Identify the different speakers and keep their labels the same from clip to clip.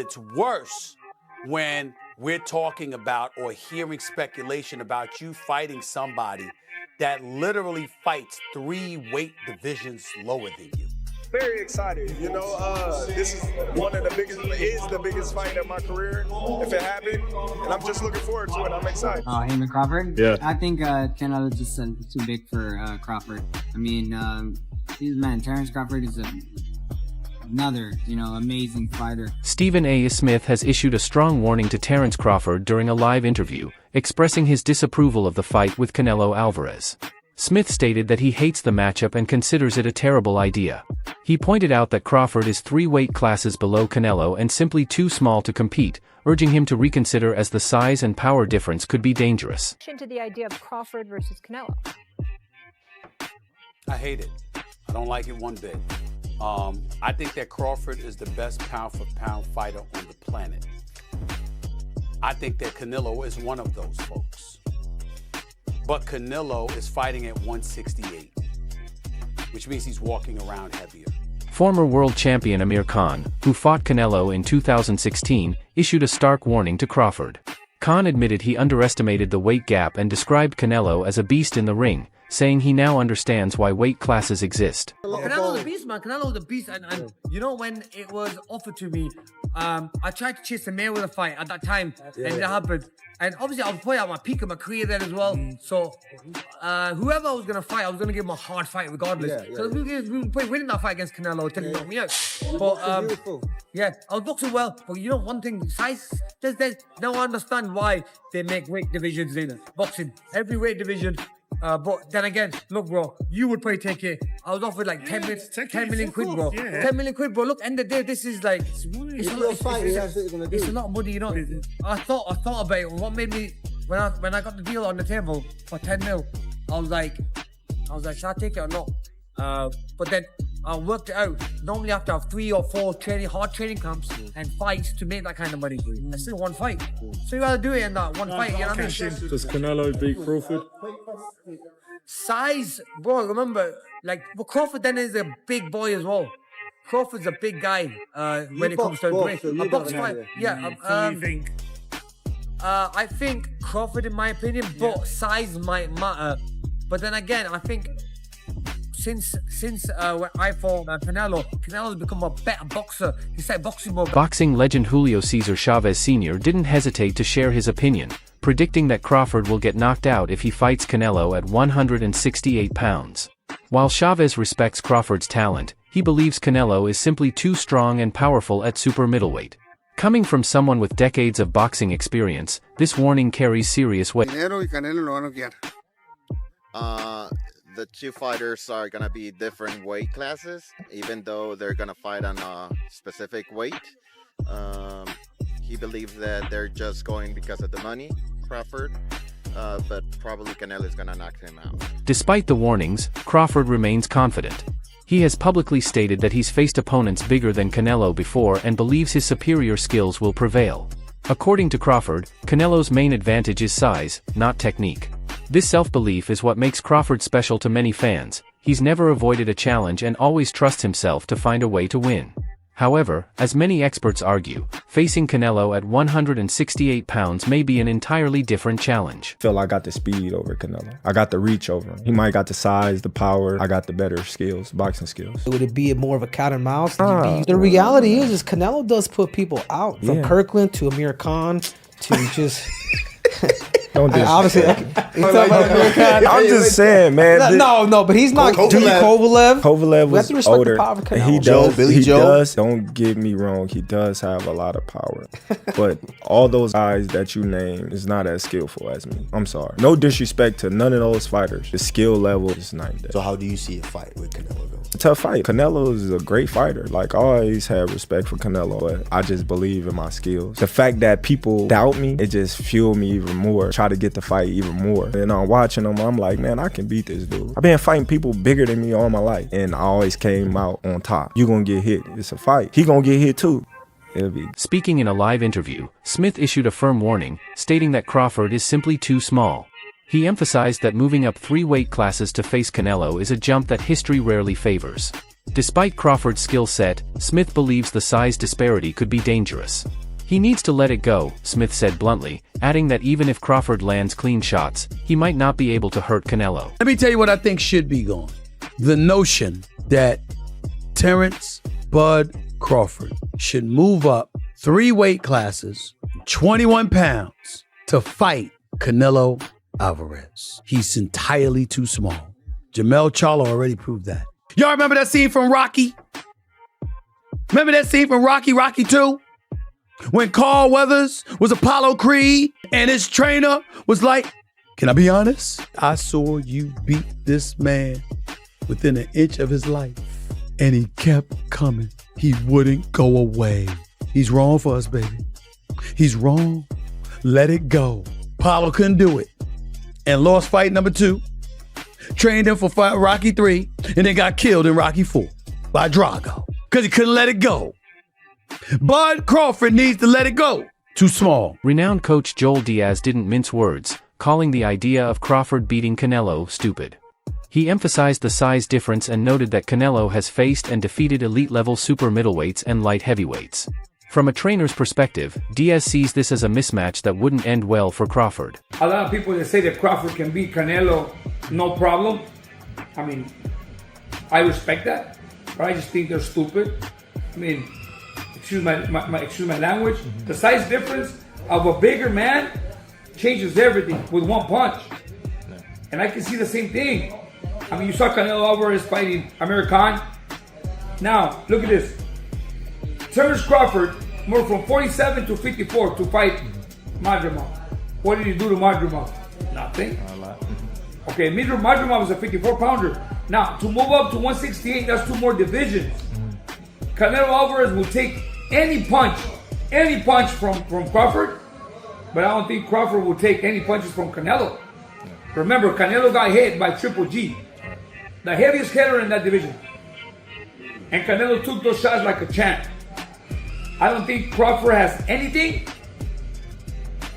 Speaker 1: it's worse when we're talking about or hearing speculation about you fighting somebody that literally fights 3 weight divisions lower than you.
Speaker 2: Very excited. You know, this is the biggest fight of my career, if it happened, and I'm just looking forward to it. I'm excited.
Speaker 3: Amir Crawford?
Speaker 4: Yeah.
Speaker 3: I think Canelo just too big for Crawford. I mean, Terence Crawford is another, amazing fighter.
Speaker 5: Stephen A. Smith has issued a strong warning to Terence Crawford during a live interview, expressing his disapproval of the fight with Canelo Alvarez. Smith stated that he hates the matchup and considers it a terrible idea. He pointed out that Crawford is 3 weight classes below Canelo and simply too small to compete, urging him to reconsider as the size and power difference could be dangerous.
Speaker 6: To the idea of Crawford versus Canelo.
Speaker 1: I hate it. I don't like it one bit. I think that Crawford is the best pound-for-pound fighter on the planet. I think that Canelo is one of those folks. But Canelo is fighting at 168, which means he's walking around heavier.
Speaker 5: Former world champion Amir Khan, who fought Canelo in 2016, issued a stark warning to Crawford. Khan admitted he underestimated the weight gap and described Canelo as a beast in the ring, saying he now understands why weight classes exist.
Speaker 7: Canelo's a beast, man. Canelo's a beast. And you know, when it was offered to me, I tried to chase Amir with a fight at that time, and it happened. And obviously, I was probably at my peak of my career then as well. So, whoever I was going to fight, I was going to give him a hard fight regardless. So, we were probably winning that fight against Canelo until he knocked me out. But, I was boxing well. But you know, one thing, size, now I understand why they make weight divisions in boxing. Every weight division. But then again, look, bro, you would probably take it. I was offered like 10 million quid, bro. 10 million quid, bro. Look, end of the day, this is like, it's a lot of money, you know. I thought about it. What made me, when I got the deal on the table for 10 mil, I was like, should I take it or not? But then I worked it out. Normally, I have to have 3 or 4 hard training camps and fights to make that kind of money. That's still one fight. So you gotta do it in that one fight, you know what I mean?
Speaker 4: Does Canelo beat Crawford?
Speaker 7: Size, bro, remember, but Crawford then is a big boy as well. Crawford's a big guy when it comes to weight. A box fight, I think Crawford, in my opinion, but size might matter. But then again, I think since when I fought Canelo's become a better boxer. He started boxing more.
Speaker 5: Boxing legend Julio Cesar Chavez Sr. didn't hesitate to share his opinion, predicting that Crawford will get knocked out if he fights Canelo at 168 pounds. While Chavez respects Crawford's talent, he believes Canelo is simply too strong and powerful at super middleweight. Coming from someone with decades of boxing experience, this warning carries serious weight.
Speaker 8: The two fighters are going to be different weight classes, even though they're going to fight on a specific weight. He believes that they're just going because of the money, Crawford, but probably Canelo is going to knock him out. Despite the warnings, Crawford remains confident. He has publicly stated that he's faced opponents bigger than Canelo before and believes his superior skills will prevail. According to Crawford, Canelo's main advantage is size, not technique. This self-belief is what makes Crawford special to many fans. He's never avoided a challenge and always trusts himself to find a way to win. However, as many experts argue, facing Canelo at 168 pounds may be an entirely different challenge.
Speaker 9: I feel I got the speed over Canelo. I got the reach over him. He might got the size, the power. I got the better skills, boxing skills.
Speaker 10: Would it be more of a cat and mouse? The reality is Canelo does put people out. From Kirkland to Amir Khan to just...
Speaker 9: Don't do
Speaker 10: obviously,
Speaker 9: I'm just saying, man.
Speaker 10: No, but he's not. Kovalev.
Speaker 9: Kovalev was older. He does. Don't get me wrong. He does have a lot of power, but all those guys that you name is not as skillful as me. I'm sorry. No disrespect to none of those fighters. The skill level is night and day.
Speaker 11: So how do you see a fight with Canelo?
Speaker 9: A tough fight. Canelo is a great fighter. I always have respect for Canelo, but I just believe in my skills. The fact that people doubt me, it just fueled me even more. Try to get the fight even more. And I'm watching them, I'm like, man, I can beat this dude. I've been fighting people bigger than me all my life, and I always came out on top. You gonna get hit. It's a fight. He gonna get hit too.
Speaker 5: Speaking in a live interview, Smith issued a firm warning, stating that Crawford is simply too small. He emphasized that moving up 3 weight classes to face Canelo is a jump that history rarely favors. Despite Crawford's skill set, Smith believes the size disparity could be dangerous. He needs to let it go, Smith said bluntly, adding that even if Crawford lands clean shots, he might not be able to hurt Canelo.
Speaker 12: Let me tell you what I think should be going. The notion that Terence Bud Crawford should move up 3 weight classes, 21 pounds, to fight Canelo Alvarez. He's entirely too small. Jamel Charlo already proved that. Y'all remember that scene from Rocky? Remember that scene from Rocky 2? When Carl Weathers was Apollo Creed and his trainer was like, can I be honest? I saw you beat this man within an inch of his life. And he kept coming. He wouldn't go away. He's wrong for us, baby. He's wrong. Let it go. Apollo couldn't do it. And lost fight number 2. Trained him for Rocky 3 and then got killed in Rocky 4 by Drago because he couldn't let it go. Bud Crawford needs to let it go. Too small.
Speaker 5: Renowned coach Joel Diaz didn't mince words, calling the idea of Crawford beating Canelo stupid. He emphasized the size difference and noted that Canelo has faced and defeated elite-level super middleweights and light heavyweights. From a trainer's perspective, Diaz sees this as a mismatch that wouldn't end well for Crawford.
Speaker 13: A lot of people that say that Crawford can beat Canelo, no problem. I mean, I respect that, but I just think they're stupid. I mean, excuse my language. The size difference of a bigger man changes everything with one punch. And I can see the same thing. I mean, you saw Canelo Alvarez fighting Amir Khan. Now, look at this. Terence Crawford moved from 47 to 54 to fight Madrimov. What did he do to Madrimov? Nothing. Okay, Madrimov was a 54-pounder. Now, to move up to 168, that's 2 more divisions. Canelo Alvarez will take any punch from Crawford, but I don't think Crawford will take any punches from Canelo. Remember, Canelo got hit by Triple G, the heaviest hitter in that division. And Canelo took those shots like a champ. I don't think Crawford has anything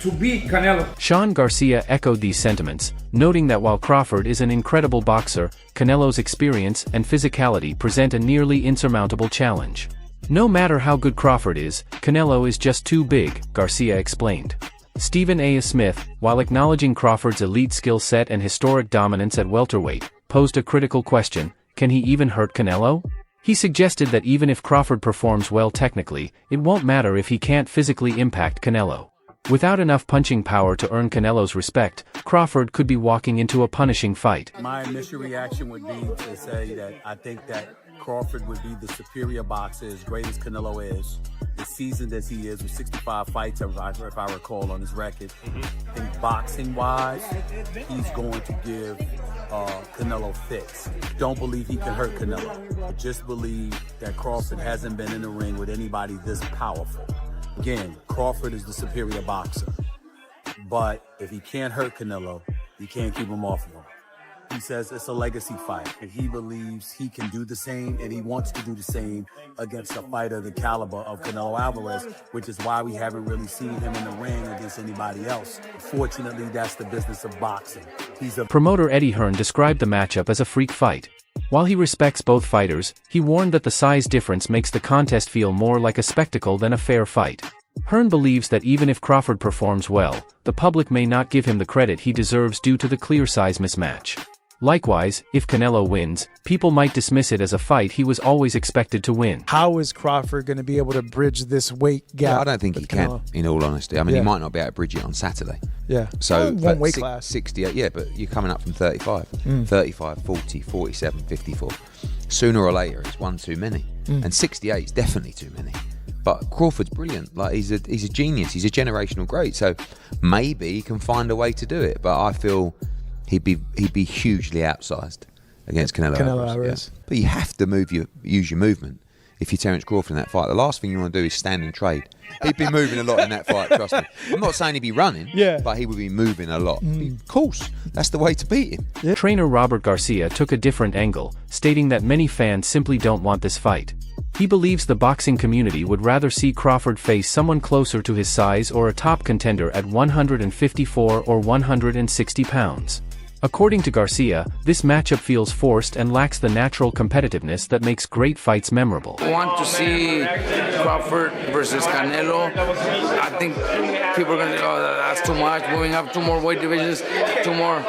Speaker 13: to beat Canelo.
Speaker 5: Sean Garcia echoed these sentiments, noting that while Crawford is an incredible boxer, Canelo's experience and physicality present a nearly insurmountable challenge. No matter how good Crawford is, Canelo is just too big, Garcia explained. Stephen A. Smith, while acknowledging Crawford's elite skill set and historic dominance at welterweight, posed a critical question: can he even hurt Canelo? He suggested that even if Crawford performs well technically, it won't matter if he can't physically impact Canelo. Without enough punching power to earn Canelo's respect, Crawford could be walking into a punishing fight.
Speaker 1: My initial reaction would be to say that I think that Crawford would be the superior boxer, as great as Canelo is, as seasoned as he is, with 65 fights, if I recall, on his record. I think boxing-wise, he's going to give Canelo fits. Don't believe he can hurt Canelo. I just believe that Crawford hasn't been in the ring with anybody this powerful. Again, Crawford is the superior boxer. But if he can't hurt Canelo, he can't keep him off of him. He says it's a legacy fight, and he believes he can do the same, and he wants to do the same against a fighter the caliber of Canelo Alvarez, which is why we haven't really seen him in the ring against anybody else. Fortunately, that's the business of boxing.
Speaker 5: Promoter Eddie Hearn described the matchup as a freak fight. While he respects both fighters, he warned that the size difference makes the contest feel more like a spectacle than a fair fight. Hearn believes that even if Crawford performs well, the public may not give him the credit he deserves due to the clear size mismatch. Likewise, if Canelo wins, people might dismiss it as a fight he was always expected to win.
Speaker 14: How is Crawford going to be able to bridge this weight gap?
Speaker 15: Yeah, I don't think he can, in all honesty. I mean, he might not be able to bridge it on Saturday.
Speaker 14: Yeah.
Speaker 15: So,
Speaker 14: one weight class.
Speaker 15: 68, yeah, but you're coming up from 35. 35, 40, 47, 54. Sooner or later, it's one too many. And 68 is definitely too many. But Crawford's brilliant. Like, he's a genius. He's a generational great. So maybe he can find a way to do it. But I feel he'd be hugely outsized against Canelo Alvarez. Yeah. But you have to use your movement. If you're Terence Crawford in that fight, the last thing you want to do is stand and trade. He'd be moving a lot in that fight, trust me. I'm not saying he'd be running, but he would be moving a lot. Of course, that's the way to beat him.
Speaker 5: Yeah. Trainer Robert Garcia took a different angle, stating that many fans simply don't want this fight. He believes the boxing community would rather see Crawford face someone closer to his size or a top contender at 154 or 160 pounds. According to Garcia, this matchup feels forced and lacks the natural competitiveness that makes great fights memorable.
Speaker 16: I want to see Crawford versus Canelo. I think people are going to say, oh, that's too much. Moving up 2 more weight divisions, 2 more.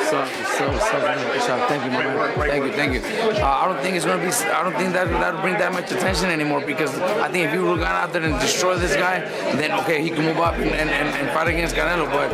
Speaker 16: Thank you, my man. Thank you. I don't think it's going to be, I don't think that'll bring that much attention anymore, because I think if you were going out there and destroy this guy, then okay, he can move up and fight against Canelo. But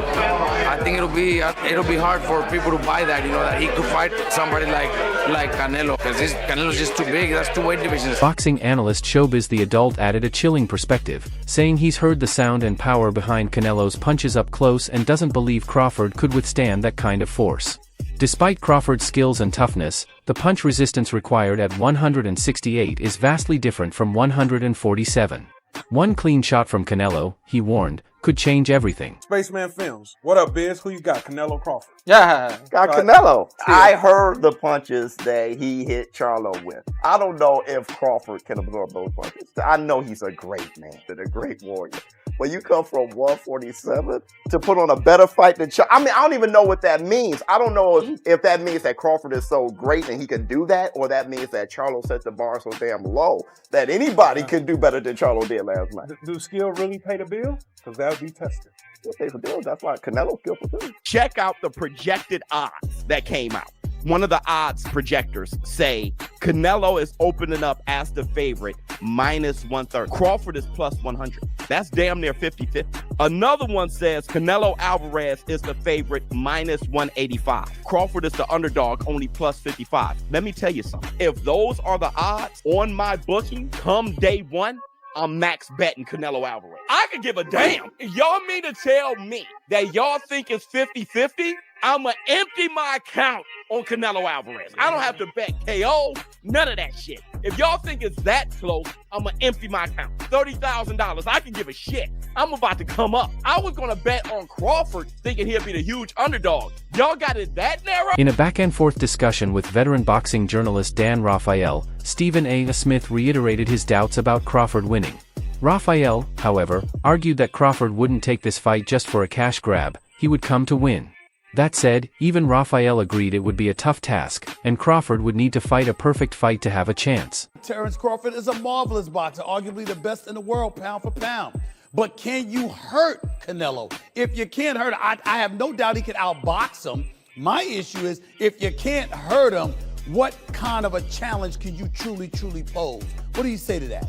Speaker 16: I think it'll be hard for people to buy that, you know, that he could fight somebody like Canelo, because Canelo's just too big. That's 2 weight divisions.
Speaker 5: Boxing analyst Chavez the adult added a chilling perspective, saying he's heard the sound and power behind Canelo's punches up close and doesn't believe Crawford could withstand that kind of force. Despite Crawford's skills and toughness, the punch resistance required at 168 is vastly different from 147. One clean shot from Canelo, he warned, could change everything.
Speaker 17: Spaceman Films. What up, Biz? Who you got? Canelo Crawford.
Speaker 18: Yeah, got Canelo. I heard the punches that he hit Charlo with. I don't know if Crawford can absorb those punches. I know he's a great man and a great warrior. When you come from 147 to put on a better fight than Charlo, I mean, I don't even know what that means. I don't know if that means that Crawford is so great and he can do that, or that means that Charlo set the bar so damn low that anybody can do better than Charlo did last night.
Speaker 17: Do skill really pay the bill? Because that would be tested.
Speaker 18: That's why Canelo's skillful too.
Speaker 19: Check out the projected odds that came out. One of the odds projectors say Canelo is opening up as the favorite, -130. Crawford is +100. That's damn near 50-50. Another one says Canelo Alvarez is the favorite, -185. Crawford is the underdog, only +55. Let me tell you something. If those are the odds on my booking come day one, I'm max betting Canelo Alvarez. I could give a damn. If y'all mean to tell me that y'all think it's 50-50, I'ma empty my account on Canelo Alvarez. I don't have to bet KO, none of that shit. If y'all think it's that close, I'ma empty my account. $30,000, I can give a shit. I'm about to come up. I was gonna bet on Crawford thinking he'd be the huge underdog. Y'all got it that narrow?
Speaker 5: In a back-and-forth discussion with veteran boxing journalist Dan Raphael, Stephen A. Smith reiterated his doubts about Crawford winning. Raphael, however, argued that Crawford wouldn't take this fight just for a cash grab, he would come to win. That said, even Raphael agreed it would be a tough task, and Crawford would need to fight a perfect fight to have a chance.
Speaker 12: Terence Crawford is a marvelous boxer, arguably the best in the world, pound for pound. But can you hurt Canelo? If you can't hurt him, I have no doubt he can outbox him. My issue is, if you can't hurt him, what kind of a challenge can you truly pose? What do you say to that?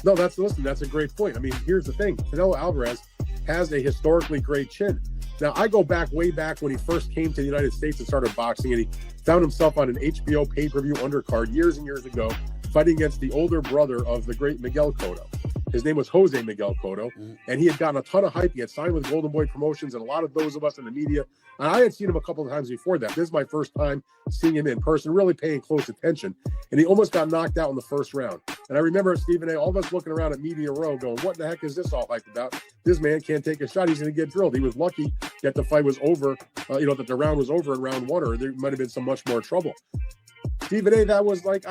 Speaker 20: No, that's a great point. I mean, here's the thing. Canelo Alvarez has a historically great chin. Now, I go back way back when he first came to the United States and started boxing, and he found himself on an HBO pay-per-view undercard years and years ago, fighting against the older brother of the great Miguel Cotto. His name was Jose Miguel Cotto, and he had gotten a ton of hype. He had signed with Golden Boy Promotions, and a lot of those of us in the media, and I had seen him a couple of times before that. This is my first time seeing him in person, really paying close attention, and he almost got knocked out in the first round. And I remember Stephen A., all of us looking around at Media Row going, what the heck is this all hyped about? This man can't take a shot. He's going to get drilled. He was lucky that the fight was over, that the round was over in round 1, or there might have been some much more trouble. Stephen A., that was like,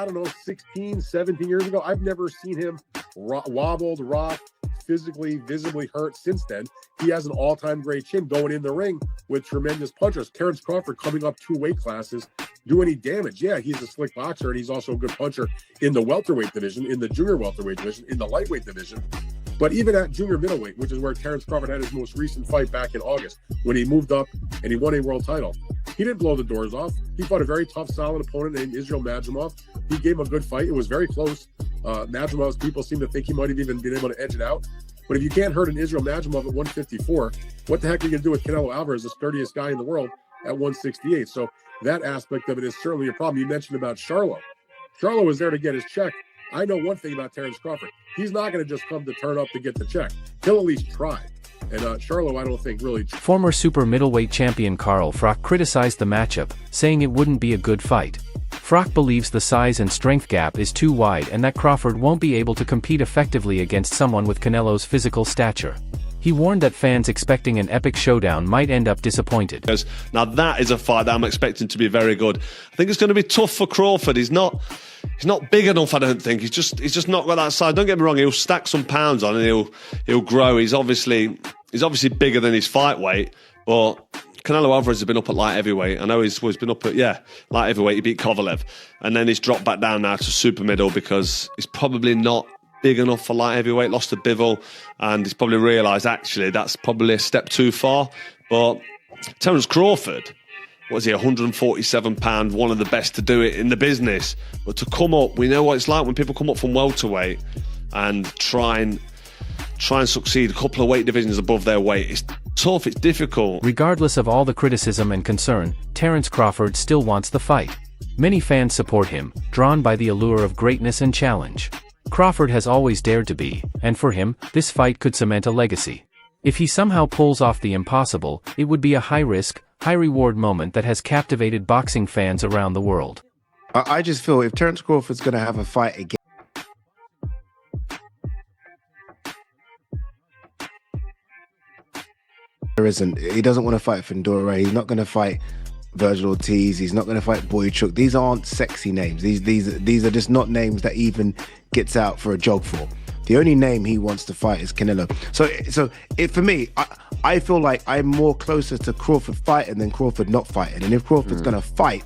Speaker 20: 16, 17 years ago. I've never seen him wobbled, rocked, physically, visibly hurt since then. He has an all-time great chin going in the ring with tremendous punchers. Terence Crawford coming up 2 weight classes, do any damage. Yeah, he's a slick boxer, and he's also a good puncher in the welterweight division, in the junior welterweight division, in the lightweight division. But even at junior middleweight, which is where Terence Crawford had his most recent fight back in August, when he moved up and he won a world title, he didn't blow the doors off. He fought a very tough, solid opponent named Israel Madrimov. He gave him a good fight. It was very close. Madrimov's people seem to think he might have even been able to edge it out. But if you can't hurt an Israel Madrimov at 154, what the heck are you going to do with Canelo Alvarez, the sturdiest guy in the world, at 168? So that aspect of it is certainly a problem. You mentioned about Charlo. Charlo was there to get his check. I know one thing about Terence Crawford. He's not going to just come to turn up to get the check. He'll at least try. And Charlo, I don't think really...
Speaker 5: Former super middleweight champion Carl Froch criticized the matchup, saying it wouldn't be a good fight. Froch believes the size and strength gap is too wide and that Crawford won't be able to compete effectively against someone with Canelo's physical stature. He warned that fans expecting an epic showdown might end up disappointed.
Speaker 21: Now that is a fight that I'm expecting to be very good. I think it's going to be tough for Crawford. He's not big enough, I don't think. He's just not got that size. Don't get me wrong, he'll stack some pounds on and he'll grow. He's obviously bigger than his fight weight, but Canelo Alvarez has been up at light heavyweight. I know he's been up at, light heavyweight. He beat Kovalev. And then he's dropped back down now to super middle because he's probably not big enough for light heavyweight, lost to Bivol, and he's probably realised, actually, that's probably a step too far. But Terence Crawford, what is he, 147 pound, one of the best to do it in the business. But to come up, we know what it's like when people come up from welterweight and try and succeed a couple of weight divisions above their weight. It's tough, it's difficult.
Speaker 5: Regardless of all the criticism and concern, Terence Crawford still wants the fight. Many fans support him, drawn by the allure of greatness and challenge. Crawford has always dared to be, and for him, this fight could cement a legacy. If he somehow pulls off the impossible, it would be a high-risk, high-reward moment that has captivated boxing fans around the world.
Speaker 2: I just feel if Terence Crawford's going to have a fight again, he doesn't want to fight Fundora. He's not going to fight Virgil Ortiz. He's not going to fight Boychuk. These aren't sexy names. These are just not names that even gets out for a jog for. The only name he wants to fight is Canelo. So for me, I feel like I'm more closer to Crawford fighting than Crawford not fighting. And if Crawford's going to fight,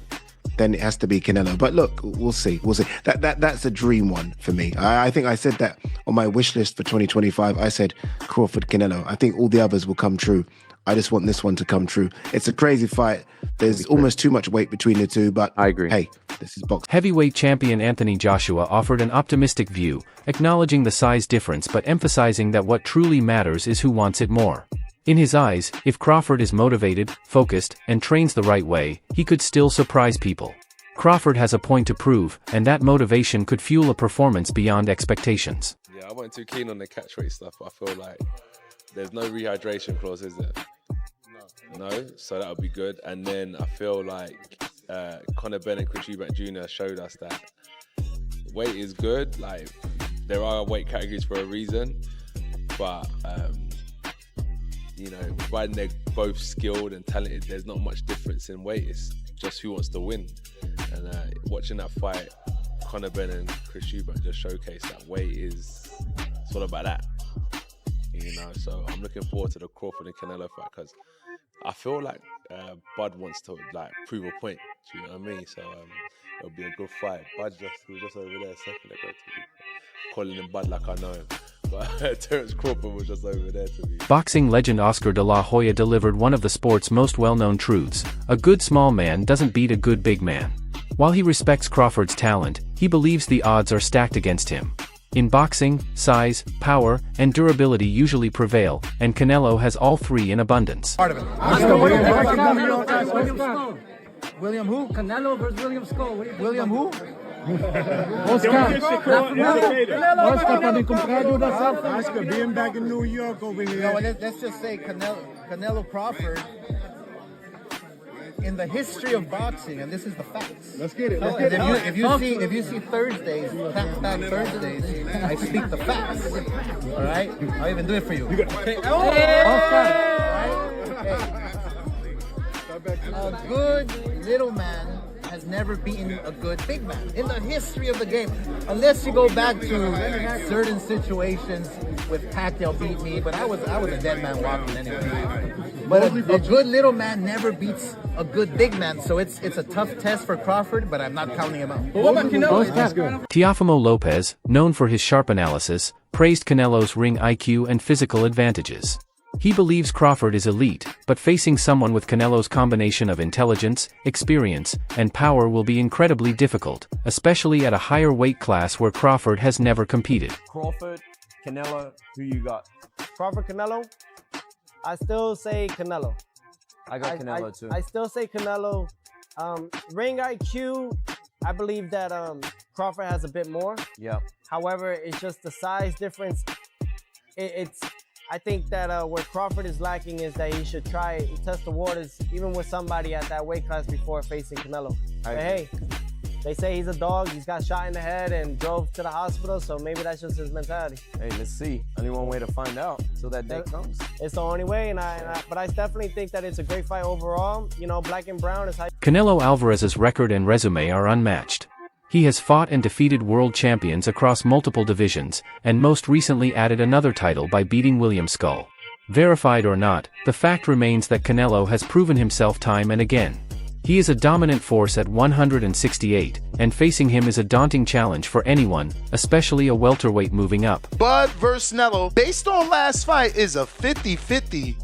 Speaker 2: then it has to be Canelo. But look, we'll see. That's a dream one for me. I think I said that on my wish list for 2025. I said Crawford, Canelo. I think all the others will come true. I just want this one to come true. It's a crazy fight. There's almost too much weight between the two, but I agree. Hey, this is boxing.
Speaker 5: Heavyweight champion Anthony Joshua offered an optimistic view, acknowledging the size difference but emphasizing that what truly matters is who wants it more. In his eyes, if Crawford is motivated, focused, and trains the right way, he could still surprise people. Crawford has a point to prove, and that motivation could fuel a performance beyond expectations.
Speaker 22: Yeah, I wasn't too keen on the catchweight stuff, but I feel like there's no rehydration clause, is there? No, so that would be good. And then I feel like Conor Benn and Chris Eubank Jr. showed us that weight is good. Like, there are weight categories for a reason, but providing they're both skilled and talented, there's not much difference in weight. It's just who wants to win. And watching that fight, Conor Benn and Chris Eubank just showcase that weight is all about that. So I'm looking forward to the Crawford and Canelo fight because I feel like Bud wants to prove a point. Do you know what I mean? So it'll be a good fight. Bud was just over there a second ago, calling him Bud like I know him. But Terence Crawford was just over there to me.
Speaker 5: Boxing legend Oscar de la Hoya delivered one of the sport's most well-known truths: a good small man doesn't beat a good big man. While he respects Crawford's talent, he believes the odds are stacked against him. In boxing, size, power, and durability usually prevail, and Canelo has all three in abundance.
Speaker 7: Part of it. William who? Canelo versus William Skull. William who?
Speaker 23: Oscar being back in New York over here.
Speaker 24: No, let's just say Canelo Crawford. In the history of boxing, and this is the facts.
Speaker 23: Let's get it.
Speaker 24: If you see Thursdays, Fact Thursdays, I speak the facts. All right, I'll even do it for you. A good little man has never beaten a good big man in the history of the game, unless you go back to certain situations with Pacquiao beat me, but I was a dead man walking anyway. But a good little man never beats a good big man, so it's a tough test for Crawford, but I'm not counting him out.
Speaker 5: Teofimo Lopez, known for his sharp analysis, praised Canelo's ring IQ and physical advantages. He believes Crawford is elite, but facing someone with Canelo's combination of intelligence, experience, and power will be incredibly difficult, especially at a higher weight class where Crawford has never competed.
Speaker 25: Crawford, Canelo, who you got? Crawford, Canelo? I still say Canelo.
Speaker 26: I got Canelo too.
Speaker 25: I still say Canelo. Ring IQ, I believe that Crawford has a bit more.
Speaker 26: Yeah.
Speaker 25: However, it's just the size difference. I think that where Crawford is lacking is that he should test the waters even with somebody at that weight class before facing Canelo. But hey, they say he's a dog. He's got shot in the head and drove to the hospital, so maybe that's just his mentality.
Speaker 26: Hey, let's see. Only one way to find out till that day comes.
Speaker 25: It's the only way, but I definitely think that it's a great fight overall. Black and brown is how.
Speaker 5: Canelo Alvarez's record and resume are unmatched. He has fought and defeated world champions across multiple divisions, and most recently added another title by beating William Skull. Verified or not, the fact remains that Canelo has proven himself time and again. He is a dominant force at 168, and facing him is a daunting challenge for anyone, especially a welterweight moving up.
Speaker 3: Bud versus Canelo, based on last fight, is a 50-50.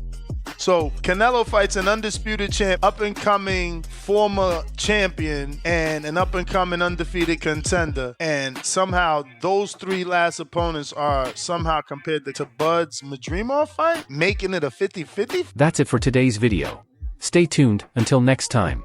Speaker 3: So Canelo fights an undisputed champ, up-and-coming former champion, and an up-and-coming undefeated contender. And somehow those three last opponents are somehow compared to Bud's Madrimov fight, making it a 50-50.
Speaker 5: That's it for today's video. Stay tuned until next time.